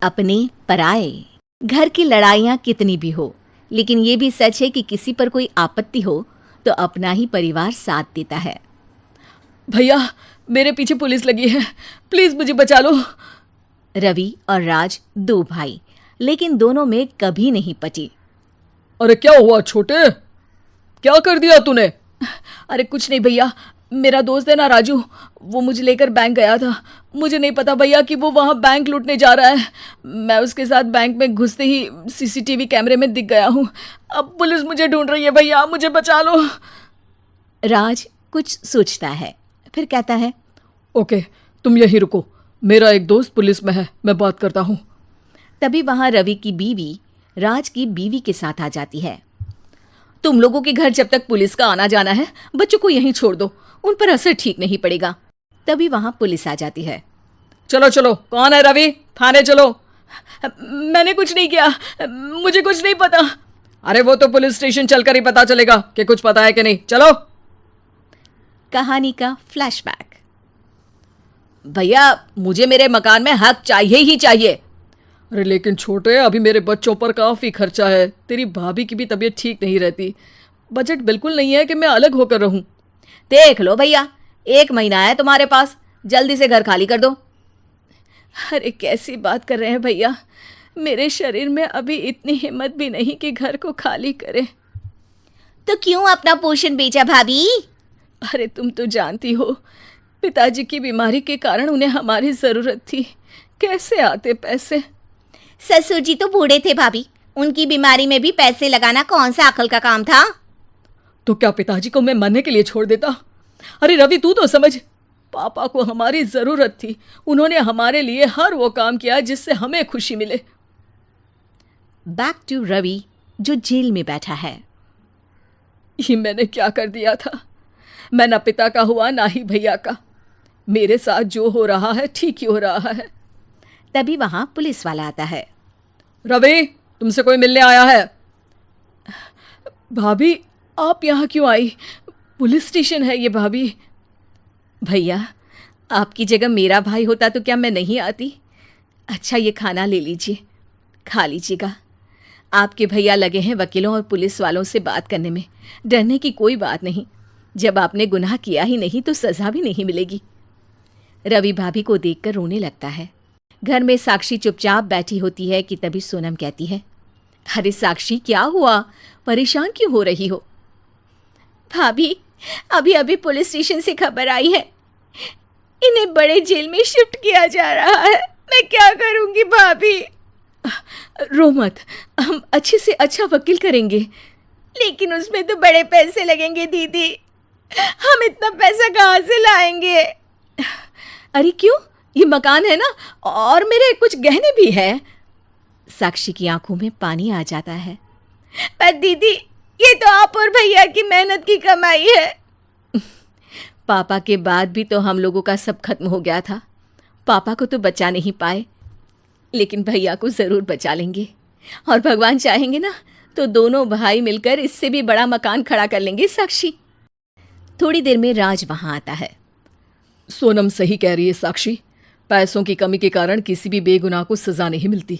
अपने पराए। घर की लड़ाइयाँ कितनी भी हो, लेकिन ये भी सच है कि किसी पर कोई आपत्ति हो तो अपना ही परिवार साथ देता है। भैया, मेरे पीछे पुलिस लगी है, प्लीज मुझे बचा लो। रवि और राज दो भाई, लेकिन दोनों में कभी नहीं पटी। अरे क्या हुआ छोटे, क्या कर दिया तूने? अरे कुछ नहीं भैया, मेरा दोस्त है ना राजू, वो मुझे लेकर बैंक गया था। मुझे नहीं पता भैया कि वो वहाँ बैंक लूटने जा रहा है। मैं उसके साथ बैंक में घुसते ही सीसीटीवी कैमरे में दिख गया हूँ। अब पुलिस मुझे ढूंढ रही है, भैया मुझे बचा लो। राज कुछ सोचता है, फिर कहता है, ओके, तुम यहीं रुको, मेरा एक दोस्त पुलिस में है, मैं बात करता हूँ। तभी वहाँ रवि की बीवी राज की बीवी के साथ आ जाती है। तुम लोगों के घर जब तक पुलिस का आना जाना है, बच्चों को यहीं छोड़ दो, उन पर असर ठीक नहीं पड़ेगा। तभी वहां पुलिस आ जाती है। चलो चलो, कौन है रवि, थाने चलो। मैंने कुछ नहीं किया, मुझे कुछ नहीं पता। अरे वो तो पुलिस स्टेशन चलकर ही पता चलेगा कि कुछ पता है कि नहीं, चलो। कहानी का फ्लैशबैक। भैया मुझे मेरे मकान में हक चाहिए ही चाहिए। अरे लेकिन छोटे, अभी मेरे बच्चों पर काफ़ी खर्चा है, तेरी भाभी की भी तबीयत ठीक नहीं रहती, बजट बिल्कुल नहीं है कि मैं अलग होकर रहूं। देख लो भैया, 1 महीना है तुम्हारे पास, जल्दी से घर खाली कर दो। अरे कैसी बात कर रहे हैं भैया, मेरे शरीर में अभी इतनी हिम्मत भी नहीं कि घर को खाली करें। तो क्यों अपना पोषण बेचा भाभी? अरे तुम तो जानती हो, पिताजी की बीमारी के कारण उन्हें हमारी ज़रूरत थी, कैसे आते पैसे। ससुर जी तो बूढ़े थे भाभी, उनकी बीमारी में भी पैसे लगाना कौन सा अकल का काम था। तो क्या पिताजी को मैं मरने के लिए छोड़ देता? अरे रवि, तू तो समझ, पापा को हमारी जरूरत थी, उन्होंने हमारे लिए हर वो काम किया जिससे हमें खुशी मिले। बैक टू रवि जो जेल में बैठा है। ये मैंने क्या कर दिया था? मैं ना पिता का हुआ ना ही भैया का, मेरे साथ जो हो रहा है ठीक ही हो रहा है। तभी वहां पुलिस वाला आता है। रवि, तुमसे कोई मिलने आया है। भाभी, आप यहाँ क्यों आई? पुलिस स्टेशन है ये भाभी। भैया, आपकी जगह मेरा भाई होता तो क्या मैं नहीं आती? अच्छा ये खाना ले लीजिए, खा लीजिएगा। आपके भैया लगे हैं वकीलों और पुलिस वालों से बात करने में, डरने की कोई बात नहीं। जब आपने गुनाह किया ही नहीं तो सज़ा भी नहीं मिलेगी। रवि भाभी को देखकर रोने लगता है। घर में साक्षी चुपचाप बैठी होती है कि तभी सोनम कहती है, अरे साक्षी क्या हुआ, परेशान क्यों हो रही हो? भाभी, अभी अभी पुलिस स्टेशन से खबर आई है, इन्हें बड़े जेल में शिफ्ट किया जा रहा है। मैं क्या करूंगी भाभी? रो मत, हम अच्छे से अच्छा वकील करेंगे। लेकिन उसमें तो बड़े पैसे लगेंगे दीदी, हम इतना पैसा कहाँ से लाएंगे? अरे क्यों, ये मकान है ना, और मेरे कुछ गहने भी हैं। साक्षी की आंखों में पानी आ जाता है। पर दीदी, ये तो आप और भैया की मेहनत की कमाई है। पापा के बाद भी तो हम लोगों का सब खत्म हो गया था। पापा को तो बचा नहीं पाए, लेकिन भैया को ज़रूर बचा लेंगे, और भगवान चाहेंगे ना तो दोनों भाई मिलकर इससे भी बड़ा मकान खड़ा कर लेंगे। साक्षी। थोड़ी देर में राज वहां आता है। सोनम सही कह रही है साक्षी, पैसों की कमी के कारण किसी भी बेगुनाह को सजा नहीं मिलती।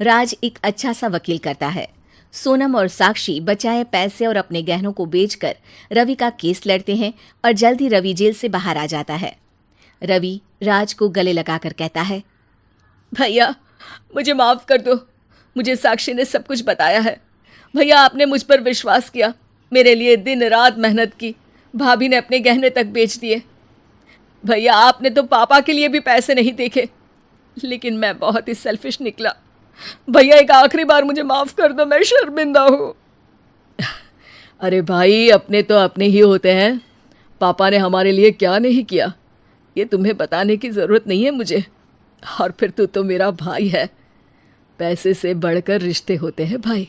राज एक अच्छा सा वकील करता है। सोनम और साक्षी बचाए पैसे और अपने गहनों को बेचकर रवि का केस लड़ते हैं और जल्द ही रवि जेल से बाहर आ जाता है। रवि राज को गले लगाकर कहता है, भैया मुझे माफ़ कर दो, मुझे साक्षी ने सब कुछ बताया है। भैया आपने मुझ पर विश्वास किया, मेरे लिए दिन रात मेहनत की, भाभी ने अपने गहने तक बेच दिए। भैया आपने तो पापा के लिए भी पैसे नहीं देखे, लेकिन मैं बहुत ही सेल्फिश निकला। भैया एक आखिरी बार मुझे माफ़ कर दो, मैं शर्मिंदा हूँ। अरे भाई, अपने तो अपने ही होते हैं, पापा ने हमारे लिए क्या नहीं किया, ये तुम्हें बताने की ज़रूरत नहीं है मुझे। और फिर तू तो मेरा भाई है, पैसे से बढ़कर रिश्ते होते हैं भाई।